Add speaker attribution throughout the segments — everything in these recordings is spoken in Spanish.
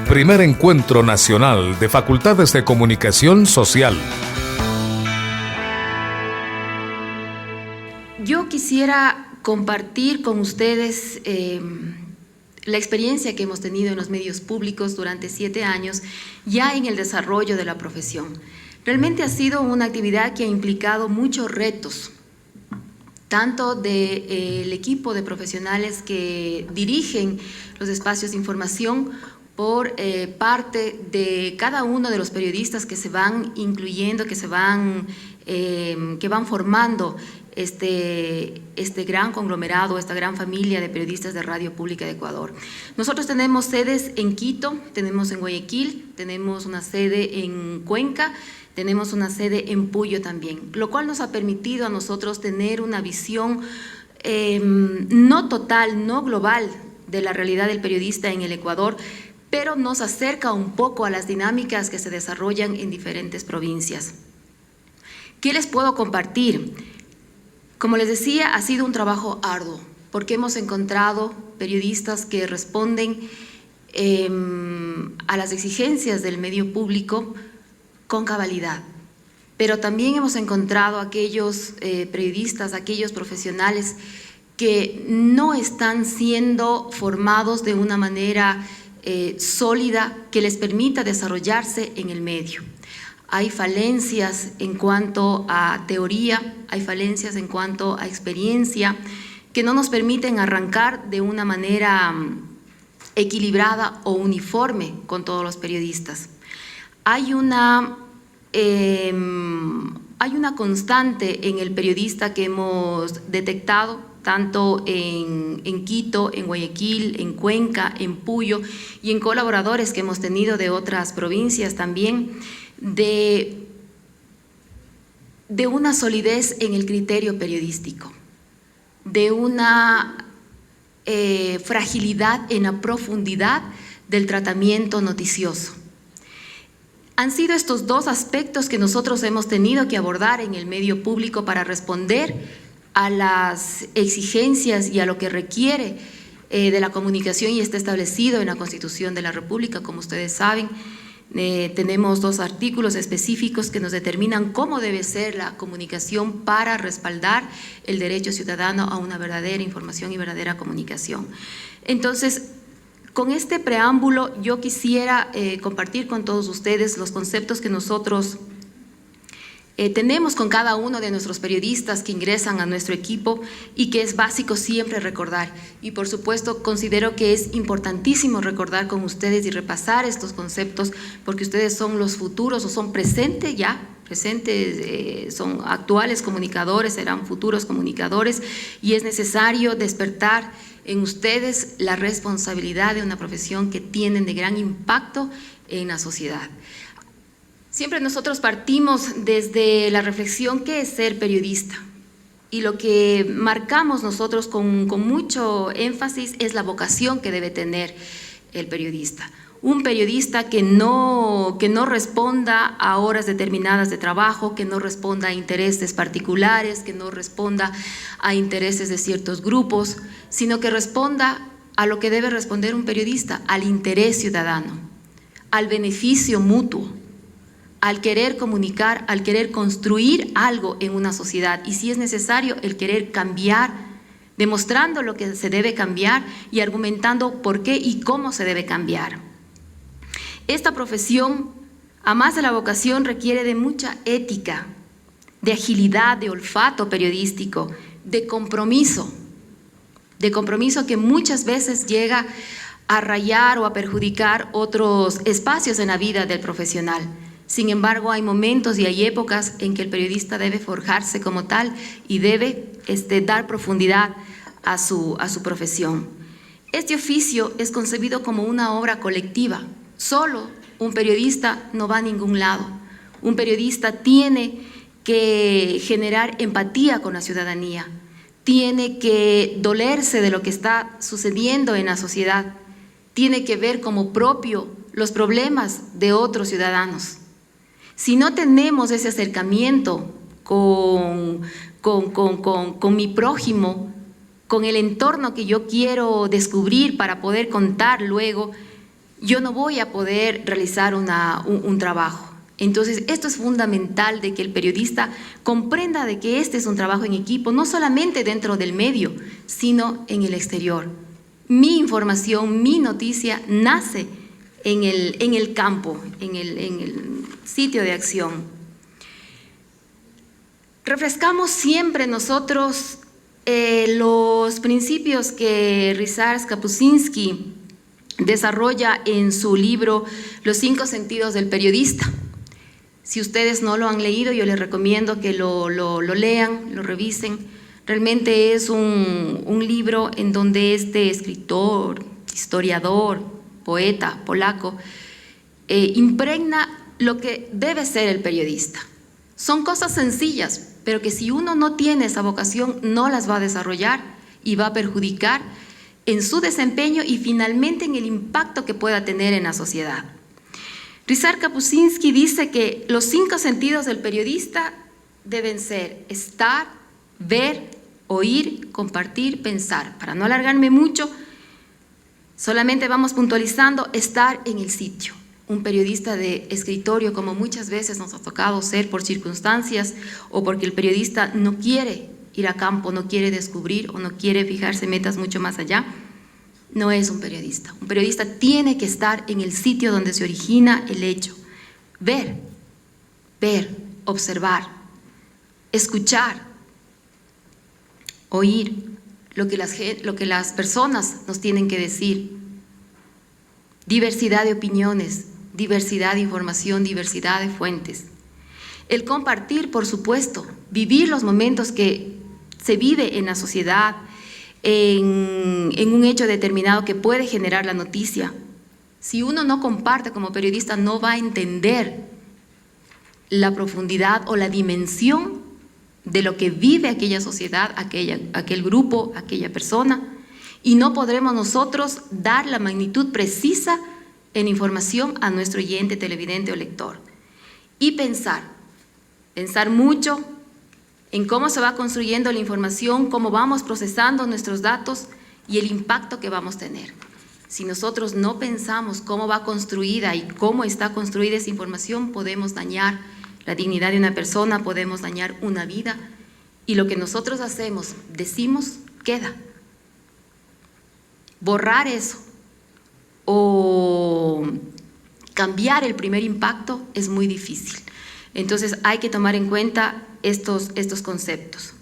Speaker 1: Primer Encuentro Nacional de Facultades de Comunicación Social.
Speaker 2: Yo quisiera compartir con ustedes la experiencia que hemos tenido en los medios públicos durante 7 años ya en el desarrollo de la profesión. Realmente ha sido una actividad que ha implicado muchos retos, tanto del equipo de profesionales que dirigen los espacios de información, por parte de cada uno de los periodistas que se van incluyendo, que van formando este gran conglomerado, esta gran familia de periodistas de Radio Pública de Ecuador. Nosotros tenemos sedes en Quito, tenemos en Guayaquil, tenemos una sede en Cuenca, tenemos una sede en Puyo también, lo cual nos ha permitido a nosotros tener una visión no total, no global de la realidad del periodista en el Ecuador, pero nos acerca un poco a las dinámicas que se desarrollan en diferentes provincias. ¿Qué les puedo compartir? Como les decía, ha sido un trabajo arduo, porque hemos encontrado periodistas que responden a las exigencias del medio público con cabalidad, pero también hemos encontrado aquellos periodistas, aquellos profesionales que no están siendo formados de una manera sólida que les permita desarrollarse en el medio. Hay falencias en cuanto a teoría, hay falencias en cuanto a experiencia que no nos permiten arrancar de una manera equilibrada o uniforme con todos los periodistas. Hay una constante en el periodista que hemos detectado tanto en Quito, en Guayaquil, en Cuenca, en Puyo y en colaboradores que hemos tenido de otras provincias también, de una solidez en el criterio periodístico, de una fragilidad en la profundidad del tratamiento noticioso. Han sido estos dos aspectos que nosotros hemos tenido que abordar en el medio público para responder a las exigencias y a lo que requiere de la comunicación y está establecido en la Constitución de la República. Como ustedes saben, tenemos 2 artículos específicos que nos determinan cómo debe ser la comunicación para respaldar el derecho ciudadano a una verdadera información y verdadera comunicación. Entonces, con este preámbulo yo quisiera compartir con todos ustedes los conceptos que nosotros tenemos con cada uno de nuestros periodistas que ingresan a nuestro equipo y que es básico siempre recordar. Y por supuesto considero que es importantísimo recordar con ustedes y repasar estos conceptos porque ustedes son los futuros o son presentes ya, son actuales comunicadores, serán futuros comunicadores y es necesario despertar en ustedes la responsabilidad de una profesión que tienen de gran impacto en la sociedad. Siempre nosotros partimos desde la reflexión ¿qué es ser periodista? Y lo que marcamos nosotros con mucho énfasis es la vocación que debe tener el periodista. Un periodista que no responda a horas determinadas de trabajo, que no responda a intereses particulares, que no responda a intereses de ciertos grupos, sino que responda a lo que debe responder un periodista, al interés ciudadano, al beneficio mutuo, al querer comunicar, al querer construir algo en una sociedad y si es necesario el querer cambiar, demostrando lo que se debe cambiar y argumentando por qué y cómo se debe cambiar. Esta profesión, a más de la vocación, requiere de mucha ética, de agilidad, de olfato periodístico, de compromiso que muchas veces llega a rayar o a perjudicar otros espacios en la vida del profesional. Sin embargo, hay momentos y hay épocas en que el periodista debe forjarse como tal y debe dar profundidad a su profesión. Este oficio es concebido como una obra colectiva. Solo un periodista no va a ningún lado. Un periodista tiene que generar empatía con la ciudadanía, tiene que dolerse de lo que está sucediendo en la sociedad, tiene que ver como propio los problemas de otros ciudadanos. Si no tenemos ese acercamiento con mi prójimo, con el entorno que yo quiero descubrir para poder contar luego, yo no voy a poder realizar un trabajo. Entonces, esto es fundamental, de que el periodista comprenda de que este es un trabajo en equipo, no solamente dentro del medio, sino en el exterior. Mi información, mi noticia nace en el campo, en el sitio de acción. Refrescamos siempre nosotros los principios que Ryszard Kapuscinski desarrolla en su libro Los 5 sentidos del periodista. Si ustedes no lo han leído, yo les recomiendo que lo lean, lo revisen. Realmente es un libro en donde este escritor, historiador, poeta polaco, impregna lo que debe ser el periodista. Son cosas sencillas, pero que si uno no tiene esa vocación, no las va a desarrollar y va a perjudicar en su desempeño y finalmente en el impacto que pueda tener en la sociedad. Ryszard Kapuscinski dice que los 5 sentidos del periodista deben ser estar, ver, oír, compartir, pensar. Para no alargarme mucho, solamente vamos puntualizando: estar en el sitio. Un periodista de escritorio, como muchas veces nos ha tocado ser por circunstancias o porque el periodista no quiere ir a campo, no quiere descubrir o no quiere fijarse metas mucho más allá, no es un periodista. Un periodista tiene que estar en el sitio donde se origina el hecho. Ver, observar, escuchar, oír lo que las personas nos tienen que decir. Diversidad de opiniones, diversidad de información, diversidad de fuentes. El compartir, por supuesto, vivir los momentos que se vive en la sociedad, en un hecho determinado que puede generar la noticia. Si uno no comparte como periodista, no va a entender la profundidad o la dimensión de lo que vive aquella sociedad, aquel grupo, aquella persona, y no podremos nosotros dar la magnitud precisa en información a nuestro oyente, televidente o lector. Y pensar mucho en cómo se va construyendo la información, cómo vamos procesando nuestros datos y el impacto que vamos a tener. Si nosotros no pensamos cómo va construida y cómo está construida esa información, podemos dañar la dignidad de una persona, podemos dañar una vida, y lo que nosotros hacemos, decimos, queda. Borrar eso o cambiar el primer impacto es muy difícil. Entonces hay que tomar en cuenta estos conceptos.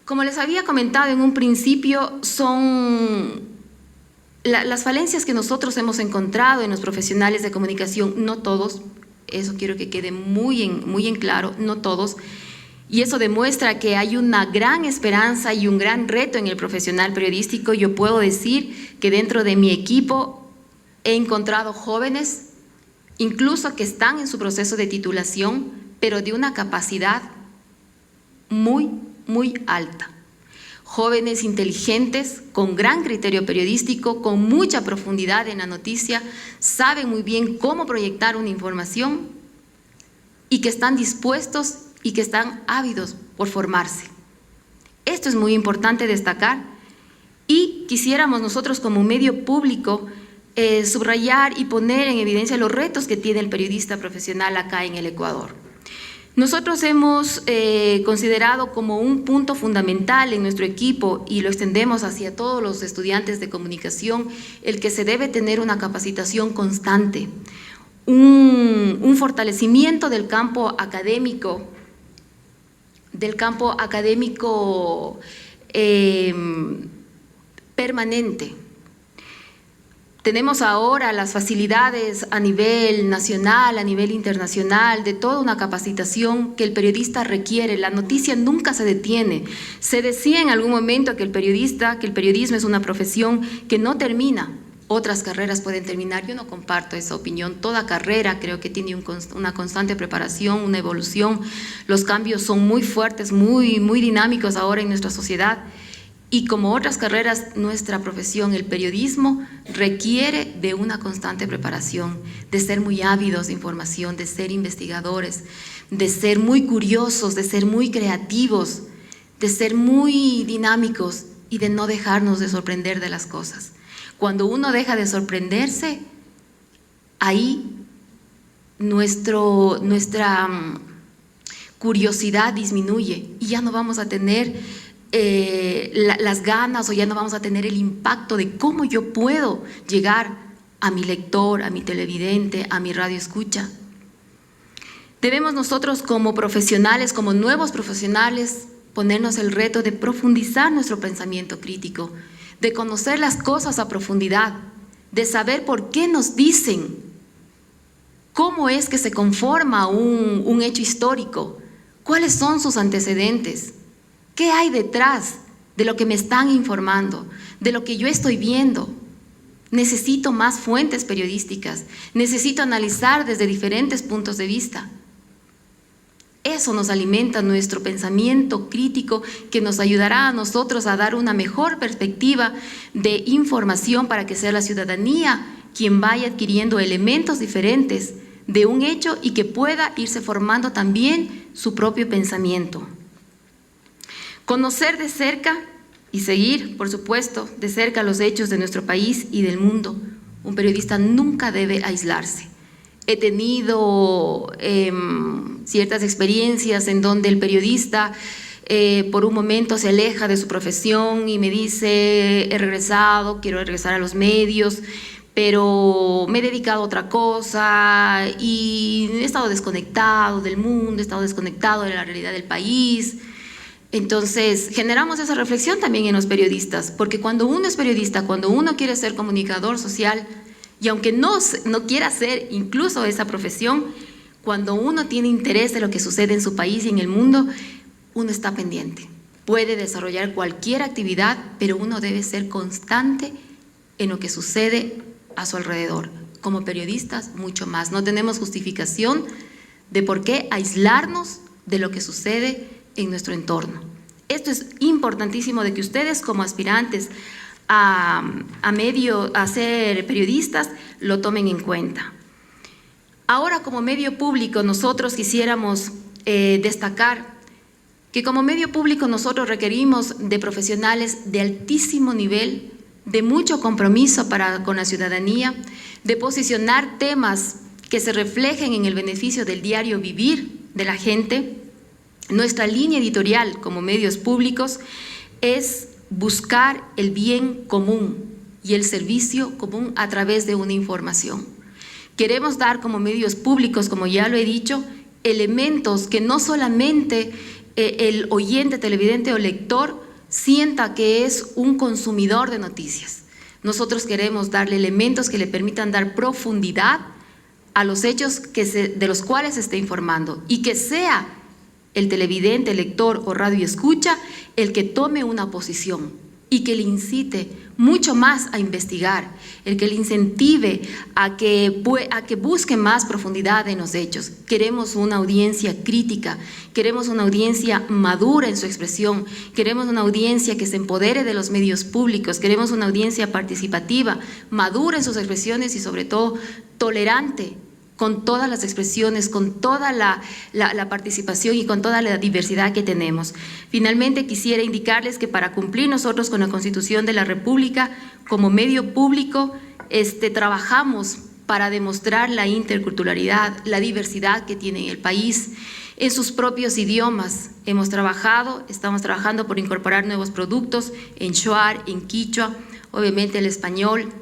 Speaker 2: Como les había comentado en un principio, son las falencias que nosotros hemos encontrado en los profesionales de comunicación, no todos, eso quiero que quede muy en claro, no todos, y eso demuestra que hay una gran esperanza y un gran reto en el profesional periodístico. Yo puedo decir que dentro de mi equipo he encontrado jóvenes, incluso que están en su proceso de titulación, pero de una capacidad muy alta. Jóvenes inteligentes, con gran criterio periodístico, con mucha profundidad en la noticia, saben muy bien cómo proyectar una información y que están dispuestos y que están ávidos por formarse. Esto es muy importante destacar, y quisiéramos nosotros como medio público subrayar y poner en evidencia los retos que tiene el periodista profesional acá en el Ecuador. Nosotros hemos considerado como un punto fundamental en nuestro equipo, y lo extendemos hacia todos los estudiantes de comunicación, el que se debe tener una capacitación constante, un fortalecimiento del campo académico, permanente. Tenemos ahora las facilidades a nivel nacional, a nivel internacional, de toda una capacitación que el periodista requiere. La noticia nunca se detiene. Se decía en algún momento que el periodismo es una profesión que no termina. Otras carreras pueden terminar. Yo no comparto esa opinión. Toda carrera creo que tiene una constante preparación, una evolución. Los cambios son muy fuertes, muy dinámicos ahora en nuestra sociedad. Y como otras carreras, nuestra profesión, el periodismo, requiere de una constante preparación, de ser muy ávidos de información, de ser investigadores, de ser muy curiosos, de ser muy creativos, de ser muy dinámicos y de no dejarnos de sorprender de las cosas. Cuando uno deja de sorprenderse, ahí nuestra curiosidad disminuye y ya no vamos a tener las ganas, o ya no vamos a tener el impacto de cómo yo puedo llegar a mi lector, a mi televidente, a mi radio escucha. Debemos nosotros como profesionales, como nuevos profesionales, ponernos el reto de profundizar nuestro pensamiento crítico, de conocer las cosas a profundidad, de saber por qué nos dicen, cómo es que se conforma un hecho histórico, cuáles son sus antecedentes, qué hay detrás de lo que me están informando, de lo que yo estoy viendo. Necesito más fuentes periodísticas, necesito analizar desde diferentes puntos de vista. Eso nos alimenta nuestro pensamiento crítico, que nos ayudará a nosotros a dar una mejor perspectiva de información para que sea la ciudadanía quien vaya adquiriendo elementos diferentes de un hecho y que pueda irse formando también su propio pensamiento. Conocer de cerca y seguir, por supuesto, de cerca los hechos de nuestro país y del mundo. Un periodista nunca debe aislarse. He tenido ciertas experiencias en donde el periodista por un momento se aleja de su profesión y me dice: he regresado, quiero regresar a los medios, pero me he dedicado a otra cosa y he estado desconectado del mundo, he estado desconectado de la realidad del país. Entonces, generamos esa reflexión también en los periodistas, porque cuando uno es periodista, cuando uno quiere ser comunicador social, y aunque no quiera hacer incluso esa profesión, cuando uno tiene interés de lo que sucede en su país y en el mundo, uno está pendiente. Puede desarrollar cualquier actividad, pero uno debe ser constante en lo que sucede a su alrededor. Como periodistas, mucho más. No tenemos justificación de por qué aislarnos de lo que sucede en nuestro entorno. Esto es importantísimo, de que ustedes como aspirantes a ser periodistas lo tomen en cuenta. Ahora, como medio público, nosotros quisiéramos destacar que como medio público nosotros requerimos de profesionales de altísimo nivel, de mucho compromiso con la ciudadanía, de posicionar temas que se reflejen en el beneficio del diario vivir de la gente. Nuestra línea editorial como medios públicos es buscar el bien común y el servicio común a través de una información. Queremos dar como medios públicos, como ya lo he dicho, elementos que no solamente el oyente, televidente o lector sienta que es un consumidor de noticias. Nosotros queremos darle elementos que le permitan dar profundidad a los hechos de los cuales se esté informando, y que sea el televidente, lector o radio escucha el que tome una posición y que le incite mucho más a investigar, el que le incentive a que busque más profundidad en los hechos. Queremos una audiencia crítica, queremos una audiencia madura en su expresión, queremos una audiencia que se empodere de los medios públicos, queremos una audiencia participativa, madura en sus expresiones y sobre todo tolerante con todas las expresiones, con toda la participación y con toda la diversidad que tenemos. Finalmente, quisiera indicarles que para cumplir nosotros con la Constitución de la República, como medio público, trabajamos para demostrar la interculturalidad, la diversidad que tiene el país en sus propios idiomas. Estamos trabajando por incorporar nuevos productos en shuar, en quichua, obviamente el español,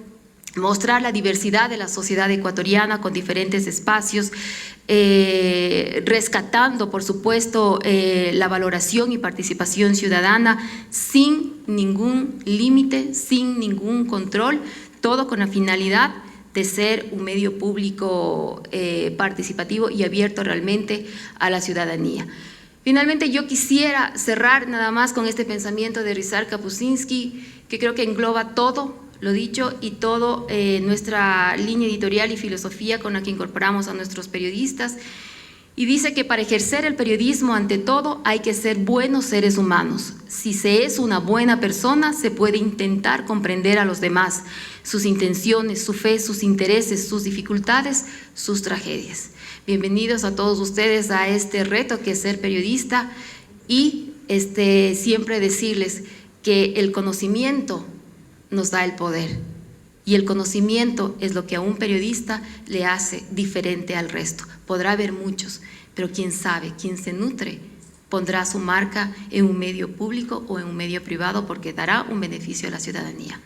Speaker 2: mostrar la diversidad de la sociedad ecuatoriana con diferentes espacios, rescatando, por supuesto, la valoración y participación ciudadana sin ningún límite, sin ningún control, todo con la finalidad de ser un medio público participativo y abierto realmente a la ciudadanía. Finalmente, yo quisiera cerrar nada más con este pensamiento de Ryszard Kapuscinski, que creo que engloba todo lo dicho y todo nuestra línea editorial y filosofía con la que incorporamos a nuestros periodistas. Y dice que para ejercer el periodismo, ante todo, hay que ser buenos seres humanos. Si se es una buena persona, se puede intentar comprender a los demás, sus intenciones, su fe, sus intereses, sus dificultades, sus tragedias. Bienvenidos a todos ustedes a este reto que es ser periodista, y siempre decirles que el conocimiento nos da el poder, Y el conocimiento es lo que a un periodista le hace diferente al resto. Podrá haber muchos, pero quién sabe, quién se nutre, pondrá su marca en un medio público o en un medio privado porque dará un beneficio a la ciudadanía.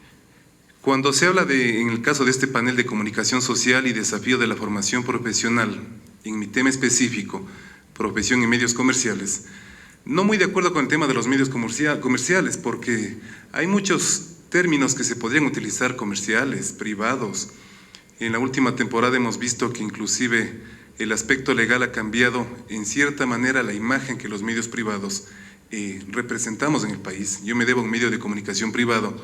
Speaker 3: Cuando se habla en el caso de este panel de comunicación social y desafío de la formación profesional, en mi tema específico, profesión en medios comerciales, no muy de acuerdo con el tema de los medios comerciales, porque hay muchos términos que se podrían utilizar, comerciales, privados. En la última temporada hemos visto que inclusive el aspecto legal ha cambiado en cierta manera la imagen que los medios privados representamos en el país. Yo me debo a un medio de comunicación privado,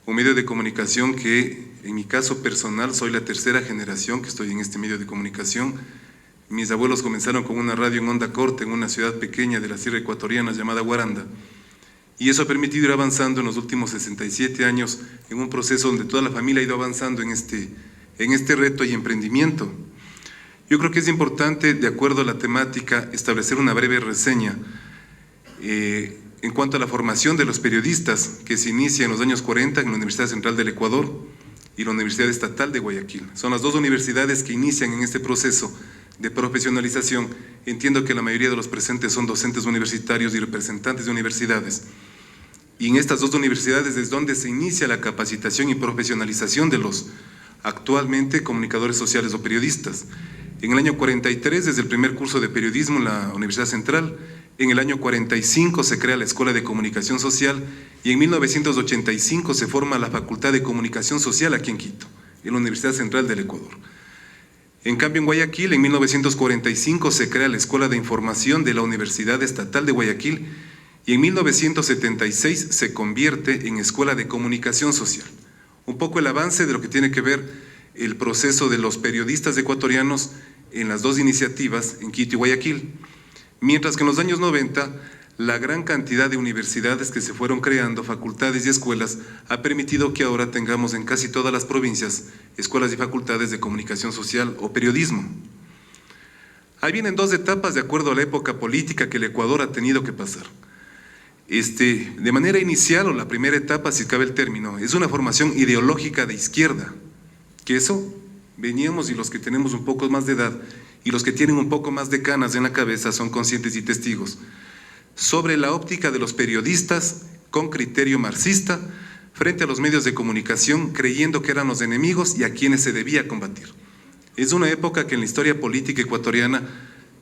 Speaker 3: un medio de comunicación que en mi caso personal soy la tercera generación que estoy en este medio de comunicación. Mis abuelos comenzaron con una radio en onda corta en una ciudad pequeña de la sierra ecuatoriana llamada Guaranda. Y eso ha permitido ir avanzando en los últimos 67 años en un proceso donde toda la familia ha ido avanzando en este reto y emprendimiento. Yo creo que es importante, de acuerdo a la temática, establecer una breve reseña en cuanto a la formación de los periodistas que se inicia en los años 40 en la Universidad Central del Ecuador y la Universidad Estatal de Guayaquil. Son las dos universidades que inician en este proceso de profesionalización. Entiendo que la mayoría de los presentes son docentes universitarios y representantes de universidades. Y en estas dos universidades es donde se inicia la capacitación y profesionalización de los actualmente comunicadores sociales o periodistas. En el año 43, desde el primer curso de periodismo en la Universidad Central, en el año 45 se crea la Escuela de Comunicación Social y en 1985 se forma la Facultad de Comunicación Social aquí en Quito, en la Universidad Central del Ecuador. En cambio, en Guayaquil, en 1945 se crea la Escuela de Información de la Universidad Estatal de Guayaquil y en 1976 se convierte en Escuela de Comunicación Social. Un poco el avance de lo que tiene que ver el proceso de los periodistas ecuatorianos en las dos iniciativas, en Quito y Guayaquil. Mientras que en los años 90, la gran cantidad de universidades que se fueron creando, facultades y escuelas, ha permitido que ahora tengamos en casi todas las provincias escuelas y facultades de comunicación social o periodismo. Ahí vienen dos etapas de acuerdo a la época política que el Ecuador ha tenido que pasar. De manera inicial, o la primera etapa, si cabe el término, es una formación ideológica de izquierda, que eso veníamos y los que tenemos un poco más de edad y los que tienen un poco más de canas en la cabeza son conscientes y testigos, sobre la óptica de los periodistas con criterio marxista frente a los medios de comunicación, creyendo que eran los enemigos y a quienes se debía combatir. Es una época que en la historia política ecuatoriana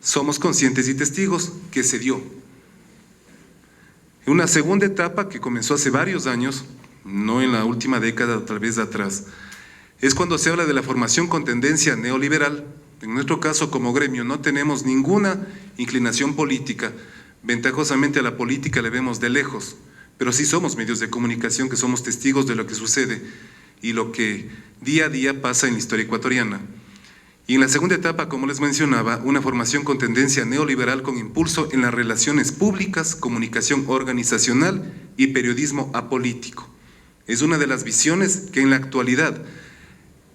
Speaker 3: somos conscientes y testigos que se dio. Una segunda etapa que comenzó hace varios años, no en la última década, tal vez atrás, es cuando se habla de la formación con tendencia neoliberal. En nuestro caso, como gremio, no tenemos ninguna inclinación política. Ventajosamente a la política le vemos de lejos, pero sí somos medios de comunicación que somos testigos de lo que sucede y lo que día a día pasa en la historia ecuatoriana. Y en la segunda etapa, como les mencionaba, una formación con tendencia neoliberal con impulso en las relaciones públicas, comunicación organizacional y periodismo apolítico. Es una de las visiones que en la actualidad,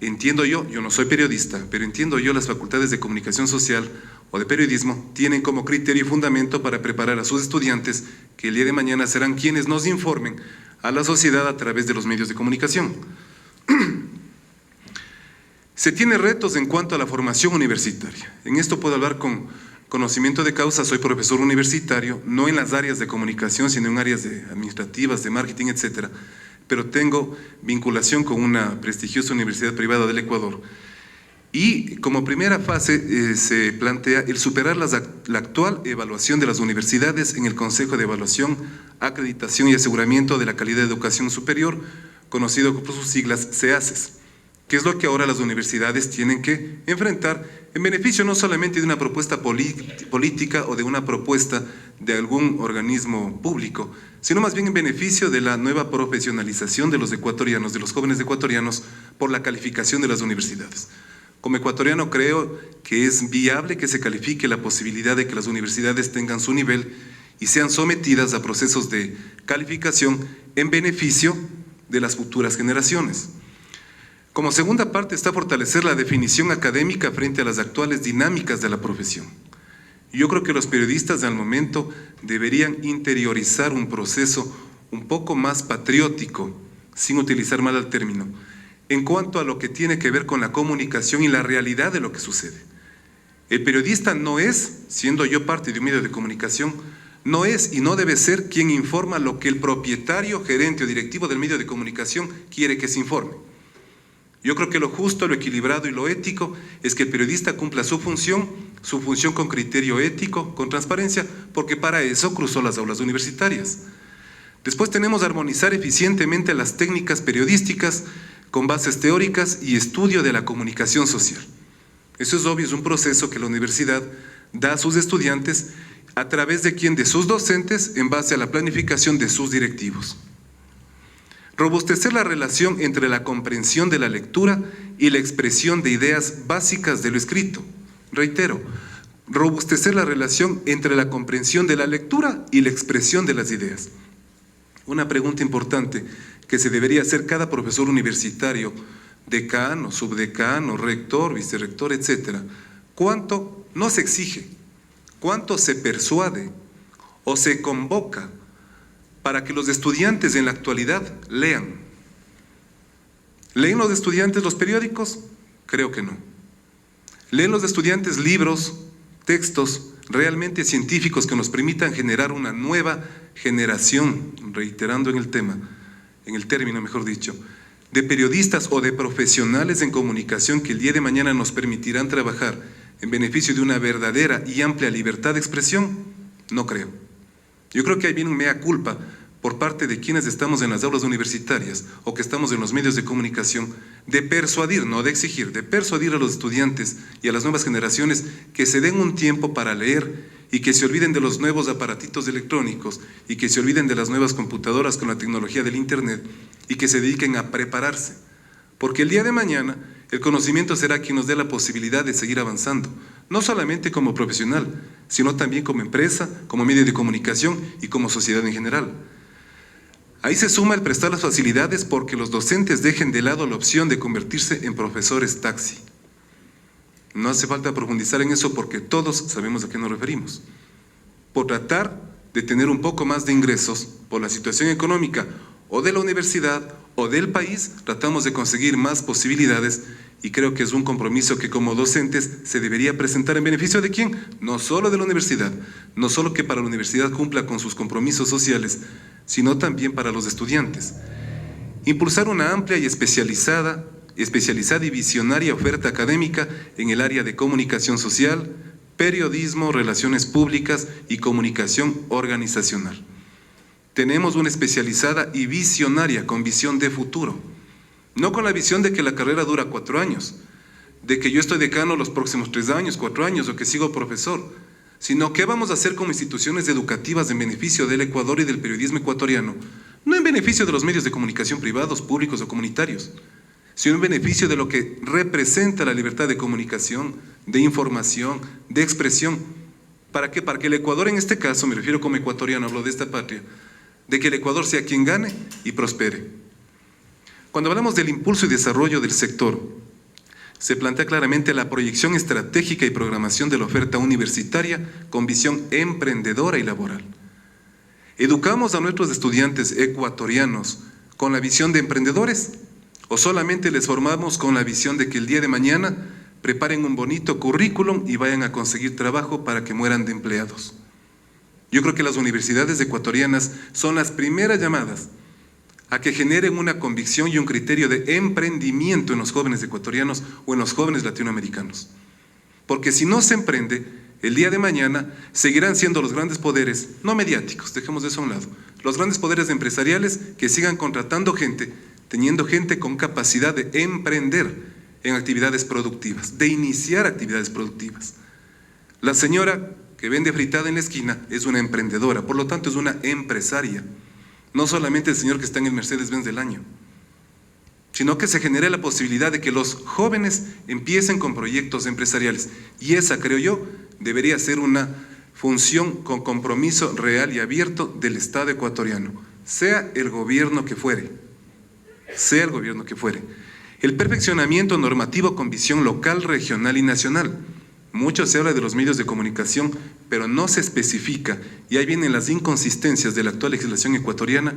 Speaker 3: entiendo yo no soy periodista, pero entiendo yo las facultades de comunicación social o de periodismo tienen como criterio y fundamento para preparar a sus estudiantes que el día de mañana serán quienes nos informen a la sociedad a través de los medios de comunicación. Se tiene retos en cuanto a la formación universitaria. En esto puedo hablar con conocimiento de causa, soy profesor universitario, no en las áreas de comunicación, sino en áreas administrativas, de marketing, etcétera, pero tengo vinculación con una prestigiosa universidad privada del Ecuador. Y como primera fase se plantea el superar la actual evaluación de las universidades en el Consejo de Evaluación, Acreditación y Aseguramiento de la Calidad de Educación Superior, conocido por sus siglas CEACES, que es lo que ahora las universidades tienen que enfrentar en beneficio no solamente de una propuesta política o de una propuesta de algún organismo público, sino más bien en beneficio de la nueva profesionalización de los ecuatorianos, de los jóvenes ecuatorianos, por la calificación de las universidades. Como ecuatoriano creo que es viable que se califique la posibilidad de que las universidades tengan su nivel y sean sometidas a procesos de calificación en beneficio de las futuras generaciones. Como segunda parte está fortalecer la definición académica frente a las actuales dinámicas de la profesión. Yo creo que los periodistas al momento deberían interiorizar un proceso un poco más patriótico, sin utilizar mal el término, en cuanto a lo que tiene que ver con la comunicación y la realidad de lo que sucede. El periodista no es, siendo yo parte de un medio de comunicación, no es y no debe ser quien informa lo que el propietario, gerente o directivo del medio de comunicación quiere que se informe. Yo creo que lo justo, lo equilibrado y lo ético es que el periodista cumpla su función con criterio ético, con transparencia, porque para eso cruzó las aulas universitarias. Después tenemos armonizar eficientemente las técnicas periodísticas con bases teóricas y estudio de la comunicación social. Eso es obvio, es un proceso que la universidad da a sus estudiantes a través de sus docentes en base a la planificación de sus directivos. Robustecer la relación entre la comprensión de la lectura y la expresión de ideas básicas de lo escrito. Reitero, robustecer la relación entre la comprensión de la lectura y la expresión de las ideas. Una pregunta importante que se debería hacer cada profesor universitario, decano, subdecano, rector, vicerrector, etcétera. ¿Cuánto no se exige? ¿Cuánto se persuade o se convoca para que los estudiantes en la actualidad lean? ¿Leen los estudiantes los periódicos? Creo que no. ¿Leen los estudiantes libros, textos realmente científicos que nos permitan generar una nueva generación, reiterando en el término, de periodistas o de profesionales en comunicación que el día de mañana nos permitirán trabajar en beneficio de una verdadera y amplia libertad de expresión? No creo. Yo creo que hay bien un mea culpa por parte de quienes estamos en las aulas universitarias o que estamos en los medios de comunicación, de persuadir, no de exigir, de persuadir a los estudiantes y a las nuevas generaciones que se den un tiempo para leer y que se olviden de los nuevos aparatitos electrónicos y que se olviden de las nuevas computadoras con la tecnología del Internet y que se dediquen a prepararse. Porque el día de mañana el conocimiento será quien nos dé la posibilidad de seguir avanzando, no solamente como profesional, sino también como empresa, como medio de comunicación y como sociedad en general. Ahí se suma el prestar las facilidades porque los docentes dejen de lado la opción de convertirse en profesores taxi. No hace falta profundizar en eso porque todos sabemos a qué nos referimos. Por tratar de tener un poco más de ingresos por la situación económica o de la universidad o del país, tratamos de conseguir más posibilidades y creo que es un compromiso que como docentes se debería presentar en beneficio de ¿quién? No solo de la universidad, no solo que para la universidad cumpla con sus compromisos sociales, sino también para los estudiantes. Impulsar una amplia y especializada y visionaria oferta académica en el área de comunicación social, periodismo, relaciones públicas y comunicación organizacional. Tenemos una especializada y visionaria con visión de futuro, no con la visión de que la carrera dura 4 años, de que yo estoy decano los próximos 3 años, 4 años o que sigo profesor, sino qué vamos a hacer como instituciones educativas en beneficio del Ecuador y del periodismo ecuatoriano, no en beneficio de los medios de comunicación privados, públicos o comunitarios, sino en beneficio de lo que representa la libertad de comunicación, de información, de expresión. ¿Para qué? Para que el Ecuador, en este caso, me refiero como ecuatoriano, hablo de esta patria, de que el Ecuador sea quien gane y prospere. Cuando hablamos del impulso y desarrollo del sector, se plantea claramente la proyección estratégica y programación de la oferta universitaria con visión emprendedora y laboral. ¿Educamos a nuestros estudiantes ecuatorianos con la visión de emprendedores? ¿O solamente les formamos con la visión de que el día de mañana preparen un bonito currículum y vayan a conseguir trabajo para que mueran de empleados? Yo creo que las universidades ecuatorianas son las primeras llamadas a que generen una convicción y un criterio de emprendimiento en los jóvenes ecuatorianos o en los jóvenes latinoamericanos. Porque si no se emprende, el día de mañana seguirán siendo los grandes poderes, no mediáticos, dejemos eso a un lado, los grandes poderes empresariales que sigan contratando gente, teniendo gente con capacidad de emprender en actividades productivas, de iniciar actividades productivas. La señora que vende fritada en la esquina es una emprendedora, por lo tanto es una empresaria. No solamente el señor que está en el Mercedes-Benz del año, sino que se genere la posibilidad de que los jóvenes empiecen con proyectos empresariales. Y esa, creo yo, debería ser una función con compromiso real y abierto del Estado ecuatoriano, sea el gobierno que fuere, sea el gobierno que fuere. El perfeccionamiento normativo con visión local, regional y nacional. Mucho se habla de los medios de comunicación, pero no se especifica, y ahí vienen las inconsistencias de la actual legislación ecuatoriana,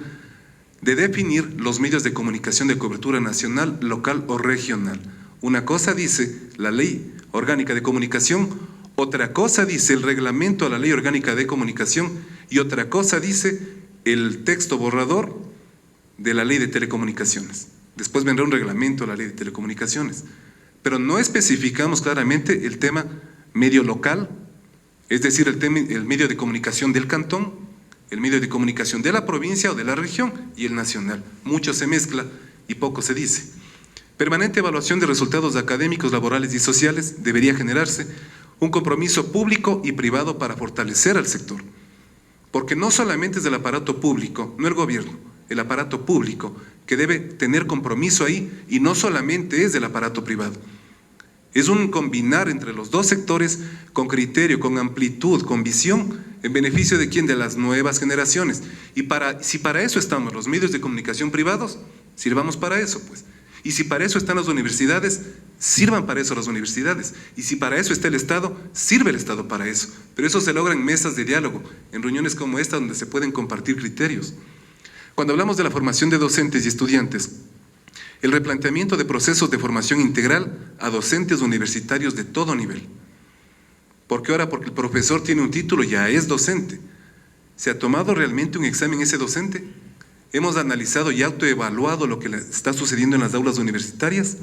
Speaker 3: de definir los medios de comunicación de cobertura nacional, local o regional. Una cosa dice la Ley Orgánica de Comunicación, otra cosa dice el reglamento a la Ley Orgánica de Comunicación y otra cosa dice el texto borrador de la Ley de Telecomunicaciones. Después vendrá un reglamento a la Ley de Telecomunicaciones. Pero no especificamos claramente el tema medio local, es decir, el medio de comunicación del cantón, el medio de comunicación de la provincia o de la región y el nacional. Mucho se mezcla y poco se dice. Permanente evaluación de resultados académicos, laborales y sociales. Debería generarse un compromiso público y privado para fortalecer al sector. Porque no solamente es del aparato público, no el gobierno, el aparato público que debe tener compromiso ahí y no solamente es del aparato privado. Es un combinar entre los dos sectores con criterio, con amplitud, con visión, en beneficio de quién, de las nuevas generaciones. Y si para eso estamos los medios de comunicación privados, sirvamos para eso, pues. Y si para eso están las universidades, sirvan para eso las universidades. Y si para eso está el Estado, sirve el Estado para eso. Pero eso se logra en mesas de diálogo, en reuniones como esta donde se pueden compartir criterios. Cuando hablamos de la formación de docentes y estudiantes, el replanteamiento de procesos de formación integral a docentes universitarios de todo nivel. Porque ahora, porque el profesor tiene un título, ya es docente. ¿Se ha tomado realmente un examen ese docente? ¿Hemos analizado y autoevaluado lo que está sucediendo en las aulas universitarias?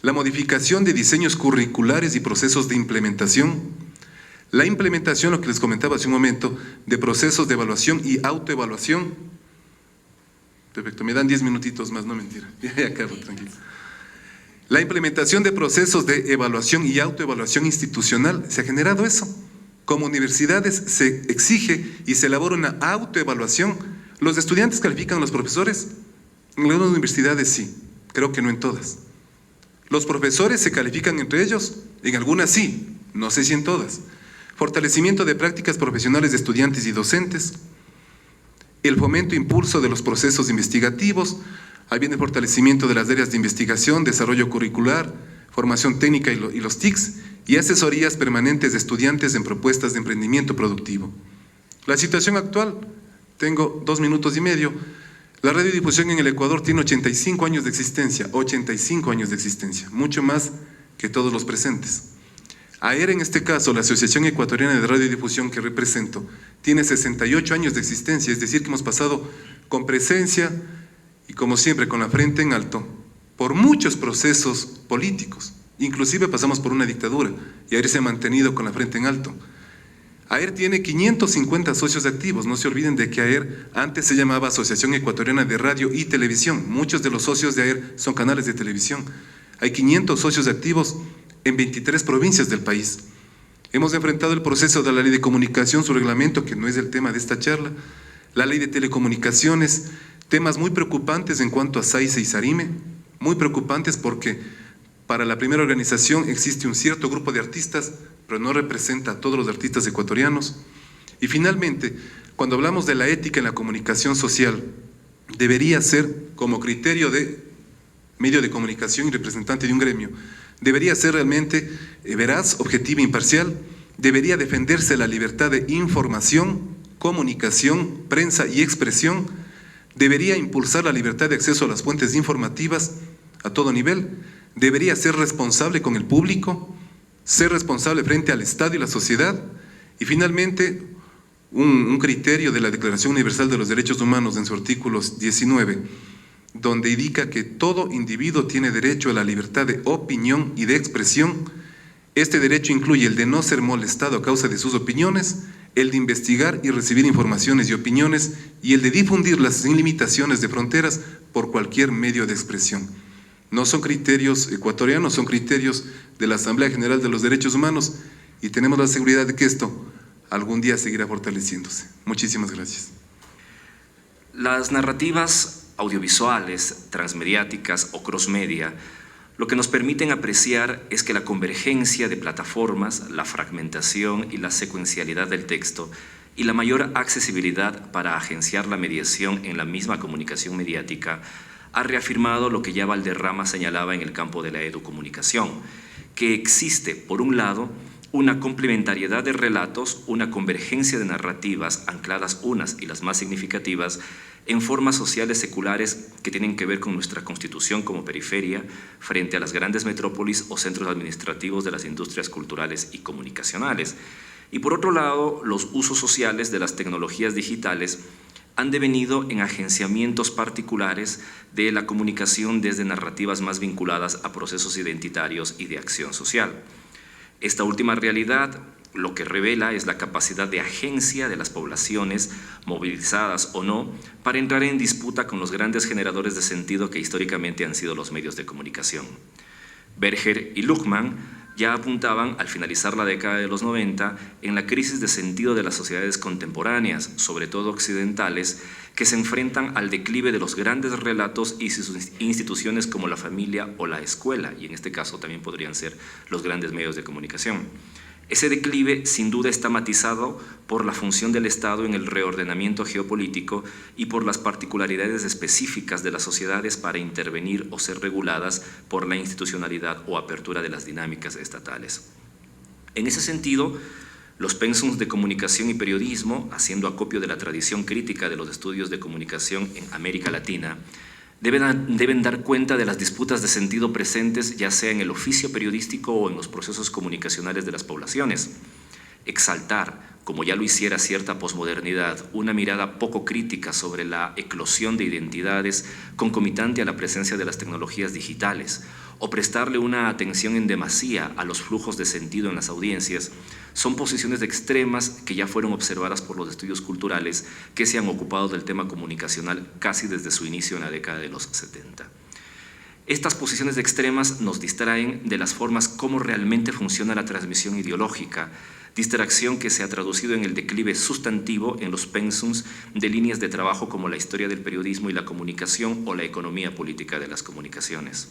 Speaker 3: La modificación de diseños curriculares y procesos de implementación. La implementación, lo que les comentaba hace un momento, de procesos de evaluación y autoevaluación. Perfecto, me dan 10 minutitos más, no mentira. Ya acabo, tranquilo. La implementación de procesos de evaluación y autoevaluación institucional, ¿se ha generado eso? Como universidades se exige y se elabora una autoevaluación. ¿Los estudiantes califican a los profesores? En algunas universidades sí, creo que no en todas. ¿Los profesores se califican entre ellos? En algunas sí, no sé si en todas. Fortalecimiento de prácticas profesionales de estudiantes y docentes. El fomento e impulso de los procesos investigativos. Ahí viene el fortalecimiento de las áreas de investigación, desarrollo curricular, formación técnica y los TICs, y asesorías permanentes de estudiantes en propuestas de emprendimiento productivo. La situación actual, tengo 2 minutos y medio, la radiodifusión en el Ecuador tiene 85 años de existencia, 85 años de existencia, mucho más que todos los presentes. AER, en este caso, la Asociación Ecuatoriana de Radiodifusión que represento, tiene 68 años de existencia, es decir, que hemos pasado con presencia y, como siempre, con la frente en alto, por muchos procesos políticos. Inclusive pasamos por una dictadura y AER se ha mantenido con la frente en alto. AER tiene 550 socios activos, no se olviden de que AER antes se llamaba Asociación Ecuatoriana de Radio y Televisión. Muchos de los socios de AER son canales de televisión. Hay 500 socios activos en 23 provincias del país. Hemos enfrentado el proceso de la Ley de Comunicación, su reglamento, que no es el tema de esta charla, la Ley de Telecomunicaciones, temas muy preocupantes en cuanto a SAICE y SARIME, muy preocupantes porque para la primera organización existe un cierto grupo de artistas, pero no representa a todos los artistas ecuatorianos. Y finalmente, cuando hablamos de la ética en la comunicación social, debería ser como criterio de medio de comunicación y representante de un gremio, debería ser realmente veraz, objetiva e imparcial, debería defenderse la libertad de información, comunicación, prensa y expresión, debería impulsar la libertad de acceso a las fuentes informativas a todo nivel, debería ser responsable con el público, ser responsable frente al Estado y la sociedad, y finalmente un criterio de la Declaración Universal de los Derechos Humanos en su artículo 19, donde indica que todo individuo tiene derecho a la libertad de opinión y de expresión. Este derecho incluye el de no ser molestado a causa de sus opiniones, el de investigar y recibir informaciones y opiniones, y el de difundirlas sin limitaciones de fronteras por cualquier medio de expresión. No son criterios ecuatorianos, son criterios de la Asamblea General de los Derechos Humanos, y tenemos la seguridad de que esto algún día seguirá fortaleciéndose. Muchísimas gracias.
Speaker 4: Las narrativas audiovisuales, transmediáticas o crossmedia, lo que nos permiten apreciar es que la convergencia de plataformas, la fragmentación y la secuencialidad del texto y la mayor accesibilidad para agenciar la mediación en la misma comunicación mediática ha reafirmado lo que ya Valderrama señalaba en el campo de la educomunicación, que existe, por un lado, una complementariedad de relatos, una convergencia de narrativas ancladas unas y las más significativas en formas sociales seculares que tienen que ver con nuestra constitución como periferia frente a las grandes metrópolis o centros administrativos de las industrias culturales y comunicacionales. Y por otro lado, los usos sociales de las tecnologías digitales han devenido en agenciamientos particulares de la comunicación desde narrativas más vinculadas a procesos identitarios y de acción social. Esta última realidad lo que revela es la capacidad de agencia de las poblaciones, movilizadas o no, para entrar en disputa con los grandes generadores de sentido que históricamente han sido los medios de comunicación. Berger y Luhmann ya apuntaban, al finalizar la década de los 90, en la crisis de sentido de las sociedades contemporáneas, sobre todo occidentales, que se enfrentan al declive de los grandes relatos y sus instituciones como la familia o la escuela, y en este caso también podrían ser los grandes medios de comunicación. Ese declive sin duda está matizado por la función del Estado en el reordenamiento geopolítico y por las particularidades específicas de las sociedades para intervenir o ser reguladas por la institucionalidad o apertura de las dinámicas estatales. En ese sentido, los pensums de comunicación y periodismo, haciendo acopio de la tradición crítica de los estudios de comunicación en América Latina, deben dar cuenta de las disputas de sentido presentes, ya sea en el oficio periodístico o en los procesos comunicacionales de las poblaciones. Exaltar, como ya lo hiciera cierta posmodernidad, una mirada poco crítica sobre la eclosión de identidades concomitante a la presencia de las tecnologías digitales, o prestarle una atención en demasía a los flujos de sentido en las audiencias, son posiciones extremas que ya fueron observadas por los estudios culturales que se han ocupado del tema comunicacional casi desde su inicio en la década de los 70. Estas posiciones extremas nos distraen de las formas como realmente funciona la transmisión ideológica, distracción que se ha traducido en el declive sustantivo en los pensums de líneas de trabajo como la historia del periodismo y la comunicación o la economía política de las comunicaciones.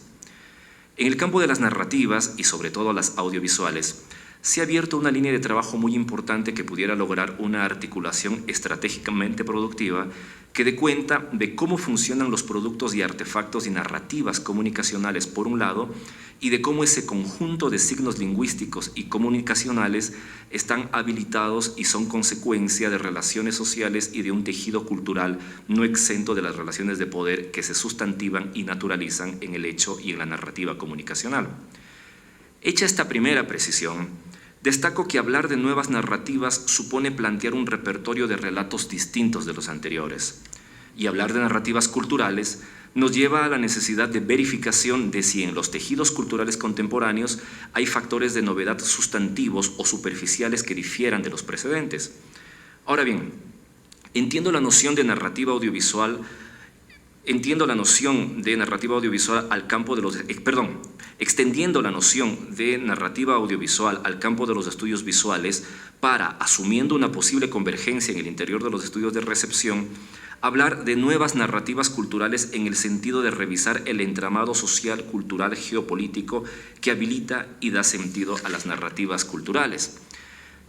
Speaker 4: En el campo de las narrativas y sobre todo las audiovisuales, se ha abierto una línea de trabajo muy importante que pudiera lograr una articulación estratégicamente productiva que dé cuenta de cómo funcionan los productos y artefactos y narrativas comunicacionales por un lado y de cómo ese conjunto de signos lingüísticos y comunicacionales están habilitados y son consecuencia de relaciones sociales y de un tejido cultural no exento de las relaciones de poder que se sustantivan y naturalizan en el hecho y en la narrativa comunicacional. Hecha esta primera precisión, destaco que hablar de nuevas narrativas supone plantear un repertorio de relatos distintos de los anteriores. Y hablar de narrativas culturales nos lleva a la necesidad de verificación de si en los tejidos culturales contemporáneos hay factores de novedad sustantivos o superficiales que difieran de los precedentes. Ahora bien, entiendo la noción de narrativa audiovisual extendiendo la noción de narrativa audiovisual al campo de los estudios visuales para, asumiendo una posible convergencia en el interior de los estudios de recepción, hablar de nuevas narrativas culturales en el sentido de revisar el entramado social, cultural, geopolítico que habilita y da sentido a las narrativas culturales.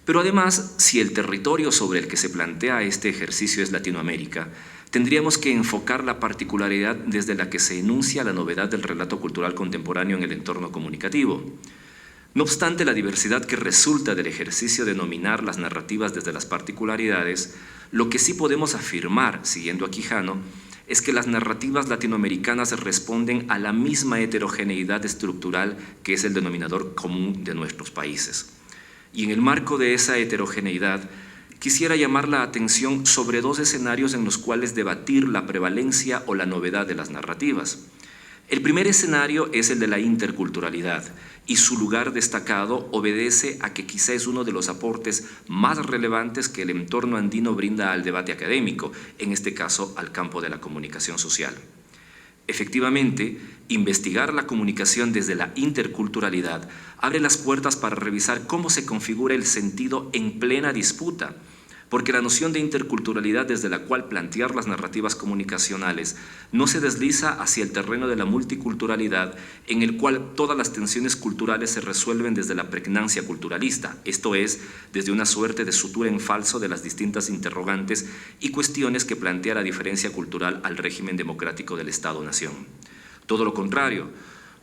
Speaker 4: Pero además, si el territorio sobre el que se plantea este ejercicio es Latinoamérica, tendríamos que enfocar la particularidad desde la que se enuncia la novedad del relato cultural contemporáneo en el entorno comunicativo. No obstante la diversidad que resulta del ejercicio de nominar las narrativas desde las particularidades, lo que sí podemos afirmar, siguiendo a Quijano, es que las narrativas latinoamericanas responden a la misma heterogeneidad estructural que es el denominador común de nuestros países. Y en el marco de esa heterogeneidad, quisiera llamar la atención sobre dos escenarios en los cuales debatir la prevalencia o la novedad de las narrativas. El primer escenario es el de la interculturalidad, y su lugar destacado obedece a que quizá es uno de los aportes más relevantes que el entorno andino brinda al debate académico, en este caso al campo de la comunicación social. Efectivamente, investigar la comunicación desde la interculturalidad abre las puertas para revisar cómo se configura el sentido en plena disputa, porque la noción de interculturalidad desde la cual plantear las narrativas comunicacionales no se desliza hacia el terreno de la multiculturalidad, en el cual todas las tensiones culturales se resuelven desde la pregnancia culturalista, esto es, desde una suerte de sutura en falso de las distintas interrogantes y cuestiones que plantea la diferencia cultural al régimen democrático del Estado-Nación. Todo lo contrario,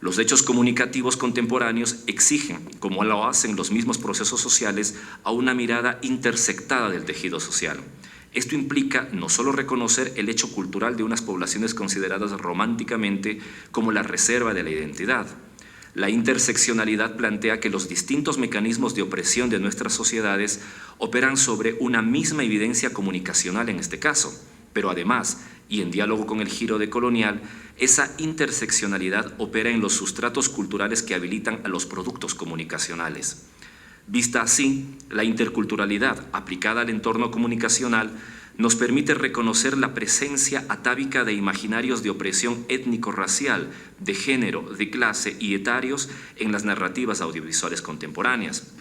Speaker 4: Los hechos comunicativos contemporáneos exigen, como lo hacen los mismos procesos sociales, a una mirada intersectada del tejido social. Esto implica no solo reconocer el hecho cultural de unas poblaciones consideradas románticamente como la reserva de la identidad. La interseccionalidad plantea que los distintos mecanismos de opresión de nuestras sociedades operan sobre una misma evidencia comunicacional en este caso, pero además, y en diálogo con el giro decolonial, esa interseccionalidad opera en los sustratos culturales que habilitan a los productos comunicacionales. Vista así, la interculturalidad aplicada al entorno comunicacional nos permite reconocer la presencia atávica de imaginarios de opresión étnico-racial, de género, de clase y etarios en las narrativas audiovisuales contemporáneas.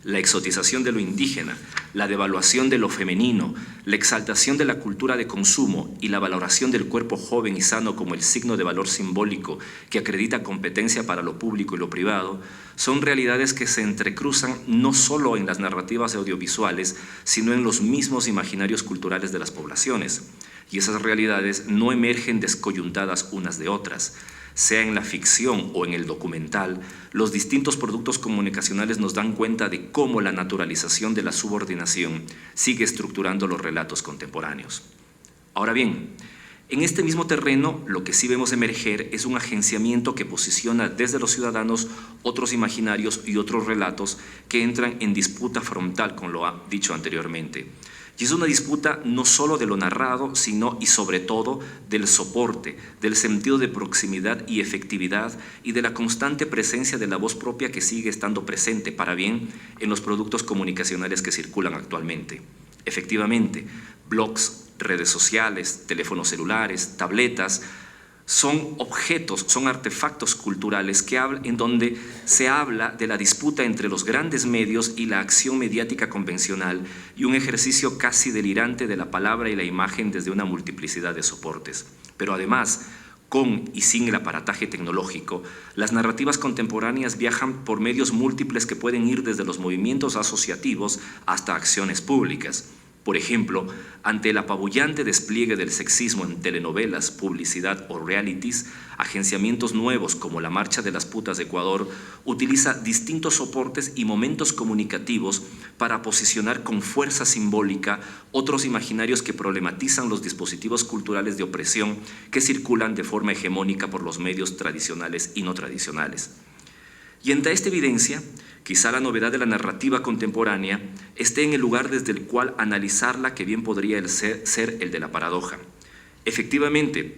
Speaker 4: La exotización de lo indígena, la devaluación de lo femenino, la exaltación de la cultura de consumo y la valoración del cuerpo joven y sano como el signo de valor simbólico que acredita competencia para lo público y lo privado, son realidades que se entrecruzan no solo en las narrativas audiovisuales, sino en los mismos imaginarios culturales de las poblaciones. Y esas realidades no emergen descoyuntadas unas de otras. Sea en la ficción o en el documental, los distintos productos comunicacionales nos dan cuenta de cómo la naturalización de la subordinación sigue estructurando los relatos contemporáneos. Ahora bien, en este mismo terreno lo que sí vemos emerger es un agenciamiento que posiciona desde los ciudadanos otros imaginarios y otros relatos que entran en disputa frontal con lo dicho anteriormente. Y es una disputa no solo de lo narrado, sino y sobre todo del soporte, del sentido de proximidad y efectividad y de la constante presencia de la voz propia que sigue estando presente para bien en los productos comunicacionales que circulan actualmente. Efectivamente, blogs, redes sociales, teléfonos celulares, tabletas, son objetos, son artefactos culturales en donde se habla de la disputa entre los grandes medios y la acción mediática convencional y un ejercicio casi delirante de la palabra y la imagen desde una multiplicidad de soportes. Pero además, con y sin el aparataje tecnológico, las narrativas contemporáneas viajan por medios múltiples que pueden ir desde los movimientos asociativos hasta acciones públicas. Por ejemplo, ante el apabullante despliegue del sexismo en telenovelas, publicidad o realities, agenciamientos nuevos como la Marcha de las Putas de Ecuador utiliza distintos soportes y momentos comunicativos para posicionar con fuerza simbólica otros imaginarios que problematizan los dispositivos culturales de opresión que circulan de forma hegemónica por los medios tradicionales y no tradicionales. Y ante esta evidencia, quizá la novedad de la narrativa contemporánea esté en el lugar desde el cual analizarla que bien podría ser el de la paradoja. Efectivamente,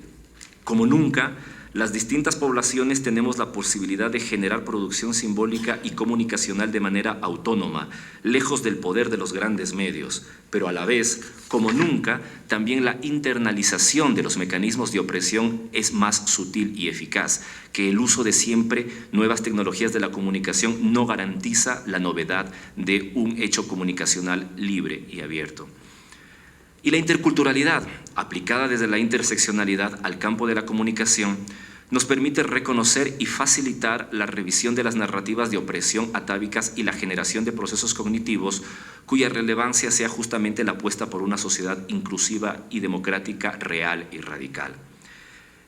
Speaker 4: como nunca, las distintas poblaciones tenemos la posibilidad de generar producción simbólica y comunicacional de manera autónoma, lejos del poder de los grandes medios, pero a la vez, como nunca, también la internalización de los mecanismos de opresión es más sutil y eficaz, que el uso de siempre nuevas tecnologías de la comunicación no garantiza la novedad de un hecho comunicacional libre y abierto. Y la interculturalidad, aplicada desde la interseccionalidad al campo de la comunicación, nos permite reconocer y facilitar la revisión de las narrativas de opresión atávicas y la generación de procesos cognitivos cuya relevancia sea justamente la apuesta por una sociedad inclusiva y democrática real y radical.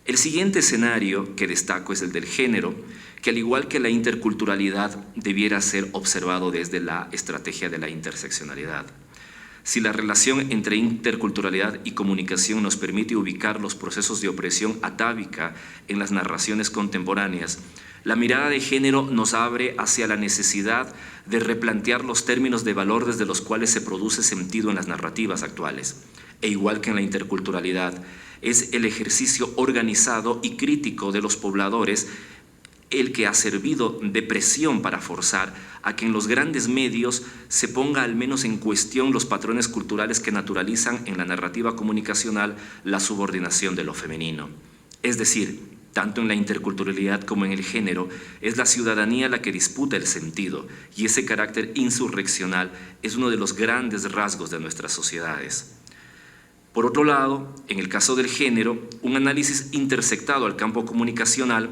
Speaker 4: El siguiente escenario que destaco es el del género, que al igual que la interculturalidad debiera ser observado desde la estrategia de la interseccionalidad. Si la relación entre interculturalidad y comunicación nos permite ubicar los procesos de opresión atávica en las narraciones contemporáneas, la mirada de género nos abre hacia la necesidad de replantear los términos de valor desde los cuales se produce sentido en las narrativas actuales. E igual que en la interculturalidad, es el ejercicio organizado y crítico de los pobladores el que ha servido de presión para forzar a que en los grandes medios se ponga al menos en cuestión los patrones culturales que naturalizan en la narrativa comunicacional la subordinación de lo femenino. Es decir, tanto en la interculturalidad como en el género, es la ciudadanía la que disputa el sentido, y ese carácter insurreccional es uno de los grandes rasgos de nuestras sociedades. Por otro lado, en el caso del género, un análisis intersectado al campo comunicacional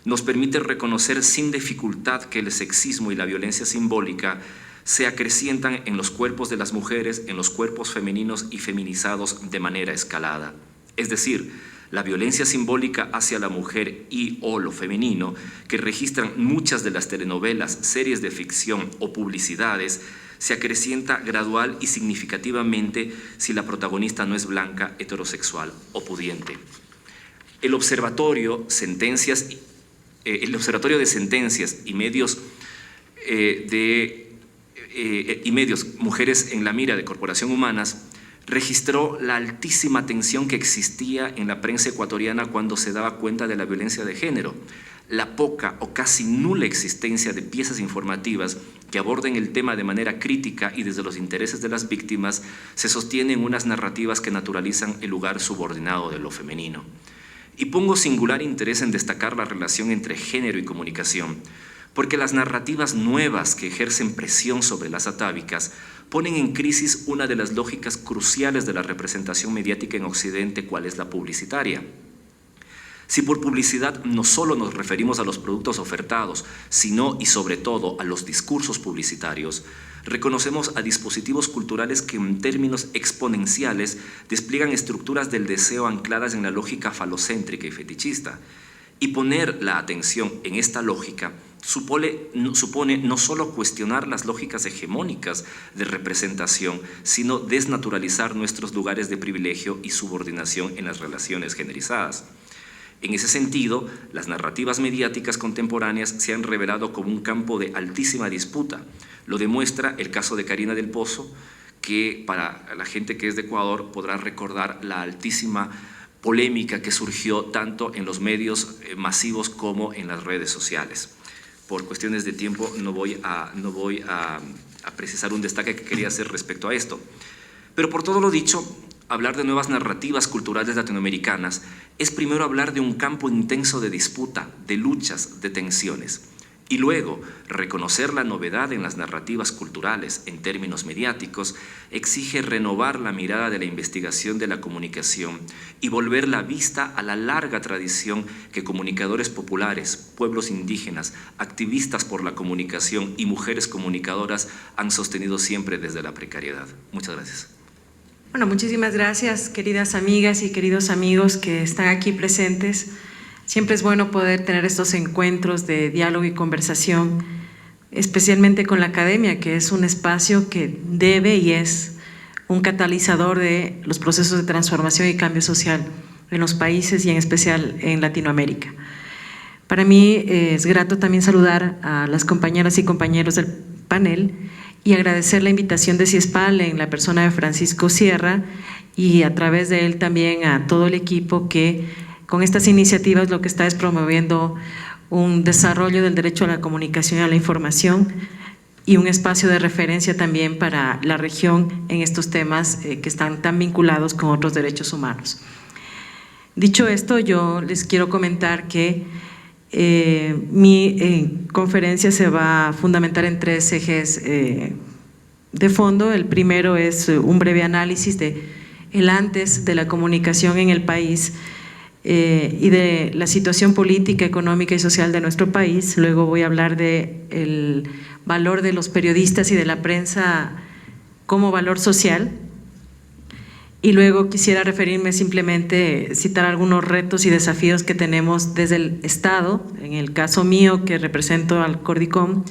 Speaker 4: nos permite reconocer sin dificultad que el sexismo y la violencia simbólica se acrecientan en los cuerpos de las mujeres, en los cuerpos femeninos y feminizados de manera escalada. Es decir, la violencia simbólica hacia la mujer y o lo femenino, que registran muchas de las telenovelas, series de ficción o publicidades, se acrecienta gradual y significativamente si la protagonista no es blanca, heterosexual o pudiente. El Observatorio de Sentencias y Medios Mujeres en la Mira de Corporación Humanas registró la altísima tensión que existía en la prensa ecuatoriana cuando se daba cuenta de la violencia de género, la poca o casi nula existencia de piezas informativas que aborden el tema de manera crítica y desde los intereses de las víctimas se sostienen unas narrativas que naturalizan el lugar subordinado de lo femenino. Y pongo singular interés en destacar la relación entre género y comunicación, porque las narrativas nuevas que ejercen presión sobre las atávicas ponen en crisis una de las lógicas cruciales de la representación mediática en Occidente, cual es la publicitaria. Si por publicidad no solo nos referimos a los productos ofertados, sino y sobre todo a los discursos publicitarios, reconocemos a dispositivos culturales que en términos exponenciales despliegan estructuras del deseo ancladas en la lógica falocéntrica y fetichista. Y poner la atención en esta lógica supone no solo cuestionar las lógicas hegemónicas de representación, sino desnaturalizar nuestros lugares de privilegio y subordinación en las relaciones generizadas. En ese sentido, las narrativas mediáticas contemporáneas se han revelado como un campo de altísima disputa. Lo demuestra el caso de Karina del Pozo, que para la gente que es de Ecuador podrá recordar la altísima polémica que surgió tanto en los medios masivos como en las redes sociales. Por cuestiones de tiempo no voy a precisar un destaque que quería hacer respecto a esto. Pero por todo lo dicho, hablar de nuevas narrativas culturales latinoamericanas es primero hablar de un campo intenso de disputa, de luchas, de tensiones. Y luego, reconocer la novedad en las narrativas culturales en términos mediáticos exige renovar la mirada de la investigación de la comunicación y volver la vista a la larga tradición que comunicadores populares, pueblos indígenas, activistas por la comunicación y mujeres comunicadoras han sostenido siempre desde la precariedad. Muchas gracias.
Speaker 5: Bueno, muchísimas gracias, queridas amigas y queridos amigos que están aquí presentes. Siempre es bueno poder tener estos encuentros de diálogo y conversación, especialmente con la academia, que es un espacio que debe y es un catalizador de los procesos de transformación y cambio social en los países y en especial en Latinoamérica. Para mí es grato también saludar a las compañeras y compañeros del panel y agradecer la invitación de CIESPAL en la persona de Francisco Sierra y a través de él también a todo el equipo que con estas iniciativas lo que está es promoviendo un desarrollo del derecho a la comunicación y a la información y un espacio de referencia también para la región en estos temas que están tan vinculados con otros derechos humanos. Dicho esto, yo les quiero comentar que mi conferencia se va a fundamentar en tres ejes de fondo. El primero es un breve análisis de el antes de la comunicación en el país y de la situación política, económica y social de nuestro país. Luego voy a hablar del valor de los periodistas y de la prensa como valor social. Y luego quisiera referirme simplemente, citar algunos retos y desafíos que tenemos desde el Estado, en el caso mío que represento al Cordicom,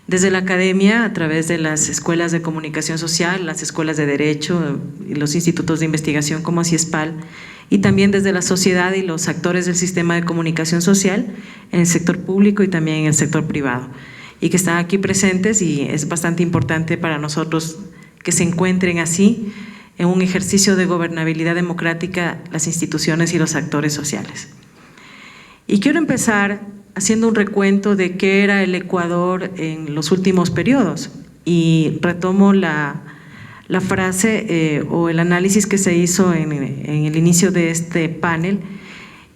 Speaker 5: desde la academia a través de las escuelas de comunicación social, las escuelas de derecho y los institutos de investigación como CIESPAL, y también desde la sociedad y los actores del sistema de comunicación social en el sector público y también en el sector privado, y que están aquí presentes, y es bastante importante para nosotros que se encuentren así en un ejercicio de gobernabilidad democrática las instituciones y los actores sociales. Y quiero empezar haciendo un recuento de qué era el Ecuador en los últimos periodos, y retomo la frase o el análisis que se hizo en el inicio de este panel,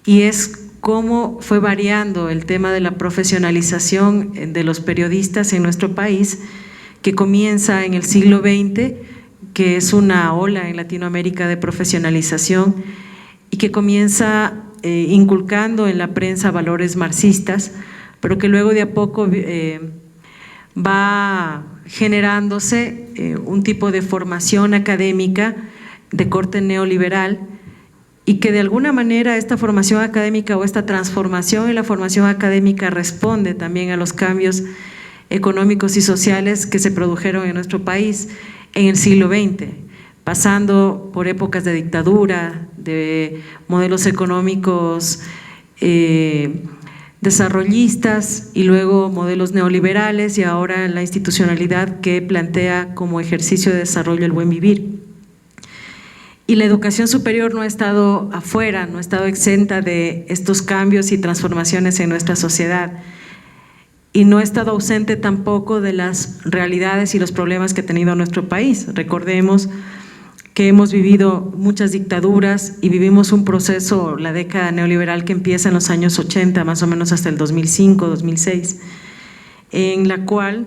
Speaker 5: y es cómo fue variando el tema de la profesionalización de los periodistas en nuestro país, que comienza en el siglo XX, que es una ola en Latinoamérica de profesionalización y que comienza inculcando en la prensa valores marxistas, pero que luego de a poco va generándose un tipo de formación académica de corte neoliberal y que de alguna manera esta formación académica o esta transformación en la formación académica responde también a los cambios económicos y sociales que se produjeron en nuestro país en el siglo XX, pasando por épocas de dictadura, de modelos económicos desarrollistas y luego modelos neoliberales y ahora la institucionalidad que plantea como ejercicio de desarrollo el buen vivir. Y la educación superior no ha estado afuera, no ha estado exenta de estos cambios y transformaciones en nuestra sociedad y no ha estado ausente tampoco de las realidades y los problemas que ha tenido nuestro país. Recordemos que hemos vivido muchas dictaduras y vivimos un proceso, la década neoliberal que empieza en los años 80, más o menos hasta el 2005, 2006, en la cual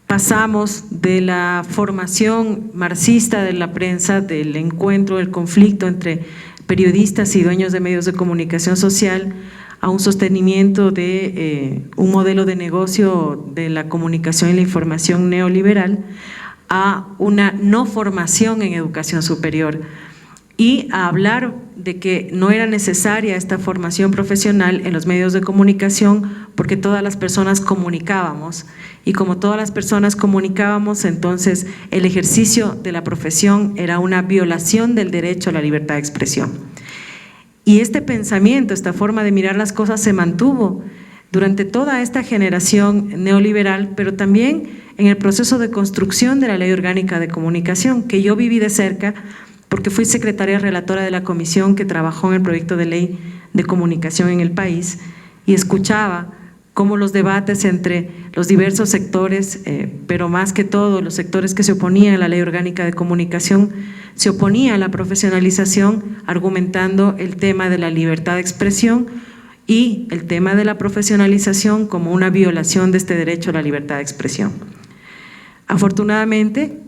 Speaker 5: pasamos de la formación marxista de la prensa, del encuentro, del conflicto entre periodistas y dueños de medios de comunicación social, a un sostenimiento de un modelo de negocio de la comunicación y la información neoliberal, a una no formación en educación superior y a hablar de que no era necesaria esta formación profesional en los medios de comunicación porque todas las personas comunicábamos y como todas las personas comunicábamos, entonces el ejercicio de la profesión era una violación del derecho a la libertad de expresión. Y este pensamiento, esta forma de mirar las cosas se mantuvo durante toda esta generación neoliberal, pero también en el proceso de construcción de la Ley Orgánica de Comunicación, que yo viví de cerca porque fui secretaria relatora de la comisión que trabajó en el proyecto de ley de comunicación en el país y escuchaba cómo los debates entre los diversos sectores, pero más que todo los sectores que se oponían a la Ley Orgánica de Comunicación, se oponía a la profesionalización argumentando el tema de la libertad de expresión y el tema de la profesionalización como una violación de este derecho a la libertad de expresión. Afortunadamente,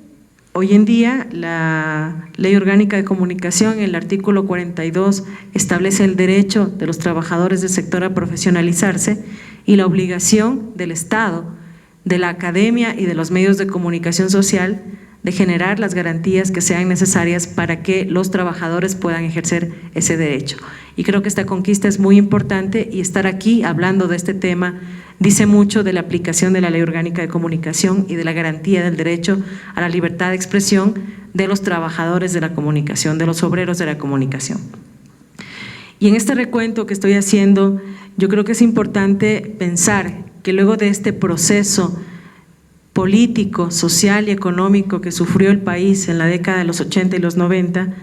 Speaker 5: hoy en día la Ley Orgánica de Comunicación, en el artículo 42, establece el derecho de los trabajadores del sector a profesionalizarse y la obligación del Estado, de la academia y de los medios de comunicación social de generar las garantías que sean necesarias para que los trabajadores puedan ejercer ese derecho. Y creo que esta conquista es muy importante y estar aquí hablando de este tema dice mucho de la aplicación de la Ley Orgánica de Comunicación y de la garantía del derecho a la libertad de expresión de los trabajadores de la comunicación, de los obreros de la comunicación. Y en este recuento que estoy haciendo, yo creo que es importante pensar que luego de este proceso político, social y económico que sufrió el país en la década de los 80 y los 90,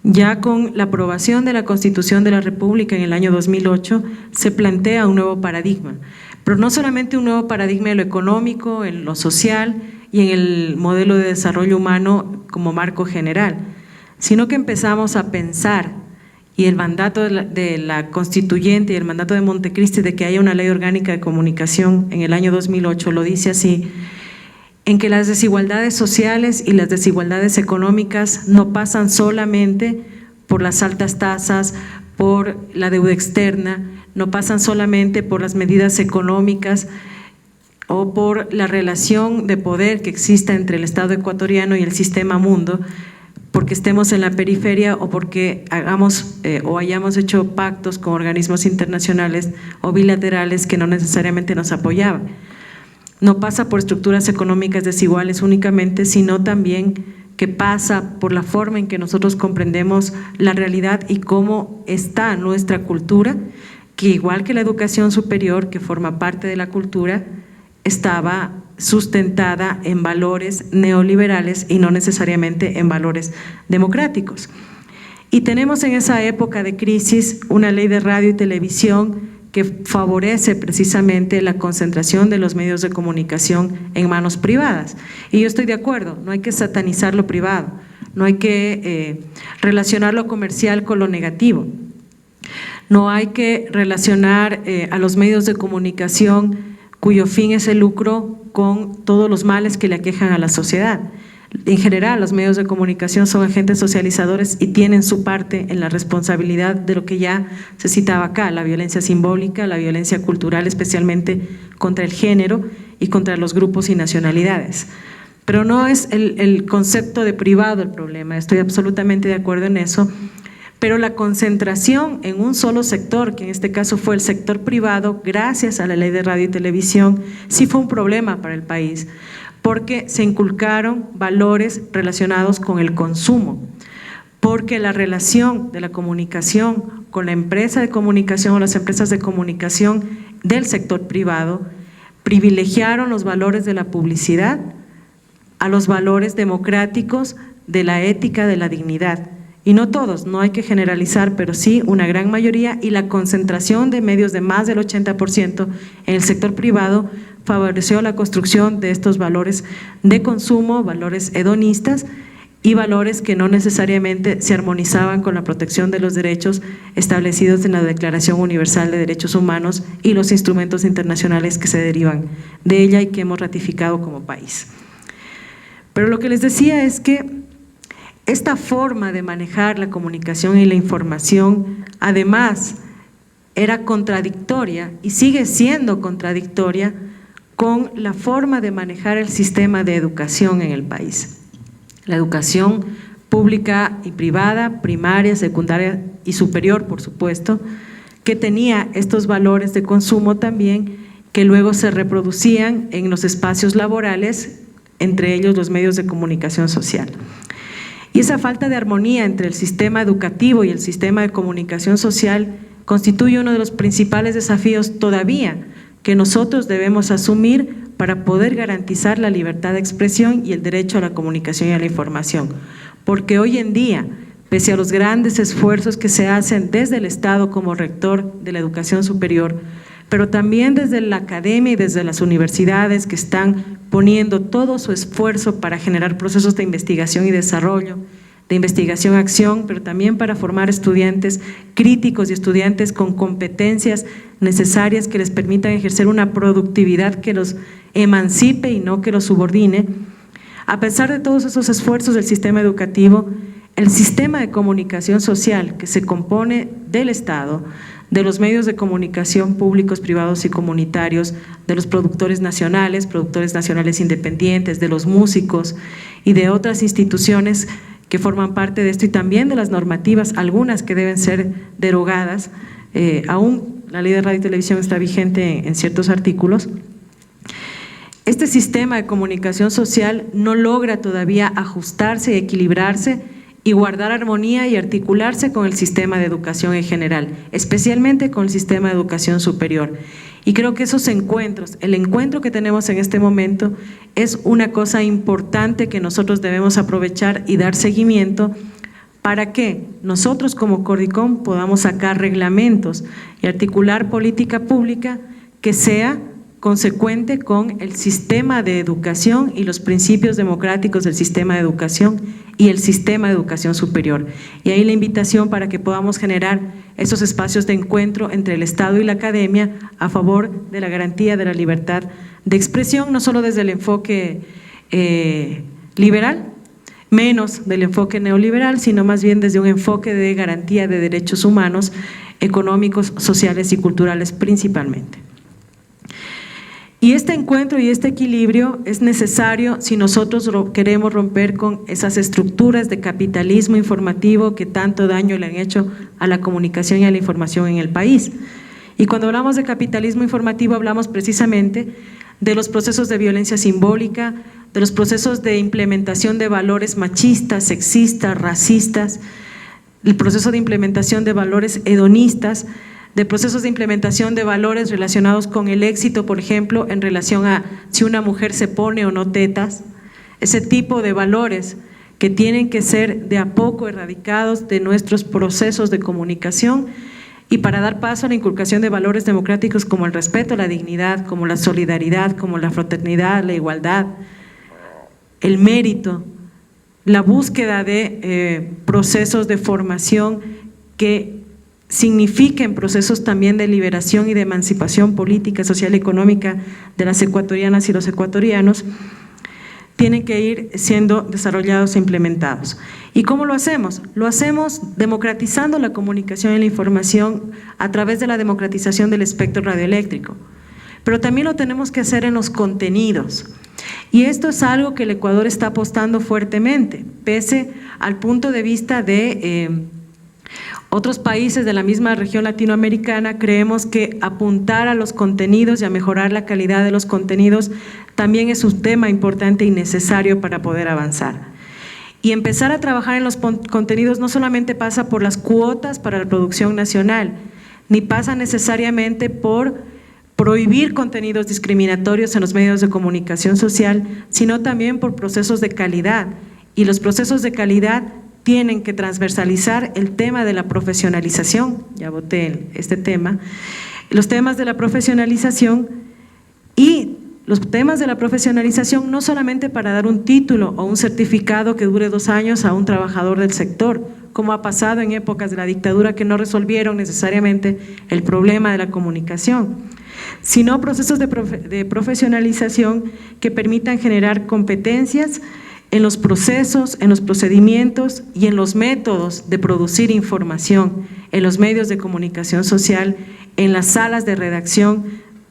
Speaker 5: ya con la aprobación de la Constitución de la República en el año 2008, se plantea un nuevo paradigma, pero no solamente un nuevo paradigma en lo económico, en lo social y en el modelo de desarrollo humano como marco general, sino que empezamos a pensar, y el mandato de la constituyente y el mandato de Montecristi de que haya una ley orgánica de comunicación en el año 2008 lo dice así, en que las desigualdades sociales y las desigualdades económicas no pasan solamente por las altas tasas, por la deuda externa, no pasan solamente por las medidas económicas o por la relación de poder que exista entre el Estado ecuatoriano y el sistema mundo, porque estemos en la periferia o porque hagamos o hayamos hecho pactos con organismos internacionales o bilaterales que no necesariamente nos apoyaban. No pasa por estructuras económicas desiguales únicamente, sino también que pasa por la forma en que nosotros comprendemos la realidad y cómo está nuestra cultura, que igual que la educación superior, que forma parte de la cultura, estaba sustentada en valores neoliberales y no necesariamente en valores democráticos. Y tenemos en esa época de crisis una ley de radio y televisión que favorece precisamente la concentración de los medios de comunicación en manos privadas. Y yo estoy de acuerdo, no hay que satanizar lo privado, no hay que relacionar lo comercial con lo negativo, no hay que relacionar a los medios de comunicación cuyo fin es el lucro con todos los males que le aquejan a la sociedad. En general, los medios de comunicación son agentes socializadores y tienen su parte en la responsabilidad de lo que ya se citaba acá, la violencia simbólica, la violencia cultural, especialmente contra el género y contra los grupos y nacionalidades. Pero no es el concepto de privado el problema, estoy absolutamente de acuerdo en eso, Pero la concentración en un solo sector, que en este caso fue el sector privado, gracias a la Ley de Radio y Televisión, sí fue un problema para el país, porque se inculcaron valores relacionados con el consumo, porque la relación de la comunicación con la empresa de comunicación o las empresas de comunicación del sector privado privilegiaron los valores de la publicidad a los valores democráticos de la ética, de la dignidad. Y no todos, no hay que generalizar, pero sí una gran mayoría, y la concentración de medios de más del 80% en el sector privado favoreció la construcción de estos valores de consumo, valores hedonistas y valores que no necesariamente se armonizaban con la protección de los derechos establecidos en la Declaración Universal de Derechos Humanos y los instrumentos internacionales que se derivan de ella y que hemos ratificado como país. Pero lo que les decía es que esta forma de manejar la comunicación y la información, además, era contradictoria y sigue siendo contradictoria con la forma de manejar el sistema de educación en el país. La educación pública y privada, primaria, secundaria y superior, por supuesto, que tenía estos valores de consumo también, que luego se reproducían en los espacios laborales, entre ellos los medios de comunicación social. Y esa falta de armonía entre el sistema educativo y el sistema de comunicación social constituye uno de los principales desafíos todavía que nosotros debemos asumir para poder garantizar la libertad de expresión y el derecho a la comunicación y a la información. Porque hoy en día, pese a los grandes esfuerzos que se hacen desde el Estado como rector de la educación superior, pero también desde la academia y desde las universidades que están poniendo todo su esfuerzo para generar procesos de investigación y desarrollo, de investigación-acción, pero también para formar estudiantes críticos y estudiantes con competencias necesarias que les permitan ejercer una productividad que los emancipe y no que los subordine. A pesar de todos esos esfuerzos del sistema educativo, el sistema de comunicación social que se compone del Estado, de los medios de comunicación públicos, privados y comunitarios, de los productores nacionales independientes, de los músicos y de otras instituciones que forman parte de esto, y también de las normativas, algunas que deben ser derogadas, aún la Ley de Radio y Televisión está vigente en ciertos artículos. Este sistema de comunicación social no logra todavía ajustarse y equilibrarse y guardar armonía y articularse con el sistema de educación en general, especialmente con el sistema de educación superior. Y creo que esos encuentros, el encuentro que tenemos en este momento es una cosa importante que nosotros debemos aprovechar y dar seguimiento para que nosotros como Cordicom podamos sacar reglamentos y articular política pública que sea consecuente con el sistema de educación y los principios democráticos del sistema de educación y el sistema de educación superior. Y ahí la invitación para que podamos generar esos espacios de encuentro entre el Estado y la academia a favor de la garantía de la libertad de expresión, no solo desde el enfoque liberal, menos del enfoque neoliberal, sino más bien desde un enfoque de garantía de derechos humanos, económicos, sociales y culturales principalmente. Y este encuentro y este equilibrio es necesario si nosotros queremos romper con esas estructuras de capitalismo informativo que tanto daño le han hecho a la comunicación y a la información en el país. Y cuando hablamos de capitalismo informativo hablamos precisamente de los procesos de violencia simbólica, de los procesos de implementación de valores machistas, sexistas, racistas, el proceso de implementación de valores hedonistas, de procesos de implementación de valores relacionados con el éxito, por ejemplo, en relación a si una mujer se pone o no tetas, ese tipo de valores que tienen que ser de a poco erradicados de nuestros procesos de comunicación, y para dar paso a la inculcación de valores democráticos como el respeto a la dignidad, como la solidaridad, como la fraternidad, la igualdad, el mérito, la búsqueda de procesos de formación que signifiquen procesos también de liberación y de emancipación política, social y económica de las ecuatorianas y los ecuatorianos, tienen que ir siendo desarrollados e implementados. ¿Y cómo lo hacemos? Lo hacemos democratizando la comunicación y la información a través de la democratización del espectro radioeléctrico, pero también lo tenemos que hacer en los contenidos. Y esto es algo que el Ecuador está apostando fuertemente, pese al punto de vista de otros países de la misma región latinoamericana, creemos que apuntar a los contenidos y a mejorar la calidad de los contenidos también es un tema importante y necesario para poder avanzar. Y empezar a trabajar en los contenidos no solamente pasa por las cuotas para la producción nacional, ni pasa necesariamente por prohibir contenidos discriminatorios en los medios de comunicación social, sino también por procesos de calidad. Y los procesos de calidad tienen que transversalizar el tema de la profesionalización, ya voté este tema, los temas de la profesionalización y los temas de la profesionalización no solamente para dar un título o un certificado que dure 2 años a un trabajador del sector, como ha pasado en épocas de la dictadura que no resolvieron necesariamente el problema de la comunicación, sino procesos de profesionalización que permitan generar competencias en los procesos, en los procedimientos y en los métodos de producir información, en los medios de comunicación social, en las salas de redacción,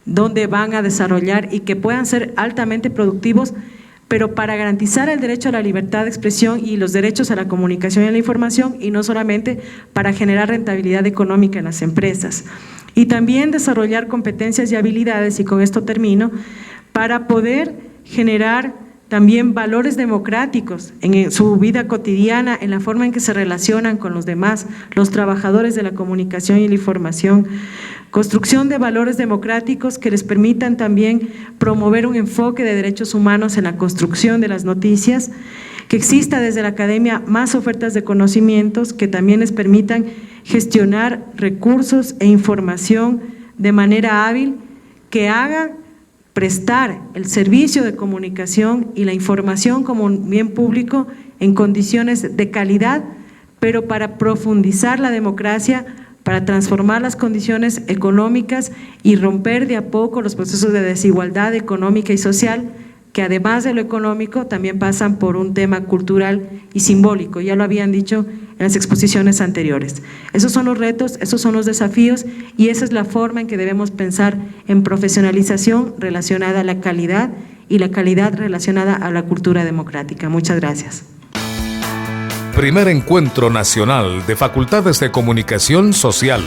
Speaker 5: donde van a desarrollar y que puedan ser altamente productivos, pero para garantizar el derecho a la libertad de expresión y los derechos a la comunicación y a la información, y no solamente para generar rentabilidad económica en las empresas. Y también desarrollar competencias y habilidades, y con esto termino, para poder generar también valores democráticos en su vida cotidiana, en la forma en que se relacionan con los demás, los trabajadores de la comunicación y la información. Construcción de valores democráticos que les permitan también promover un enfoque de derechos humanos en la construcción de las noticias, que exista desde la academia más ofertas de conocimientos que también les permitan gestionar recursos e información de manera hábil, que hagan prestar el servicio de comunicación y la información como un bien público en condiciones de calidad, pero para profundizar la democracia, para transformar las condiciones económicas y romper de a poco los procesos de desigualdad económica y social, que además de lo económico también pasan por un tema cultural y simbólico, ya lo habían dicho en las exposiciones anteriores. Esos son los retos, esos son los desafíos y esa es la forma en que debemos pensar en profesionalización relacionada a la calidad y la calidad relacionada a la cultura democrática. Muchas gracias.
Speaker 1: Primer Encuentro Nacional de Facultades de Comunicación Social.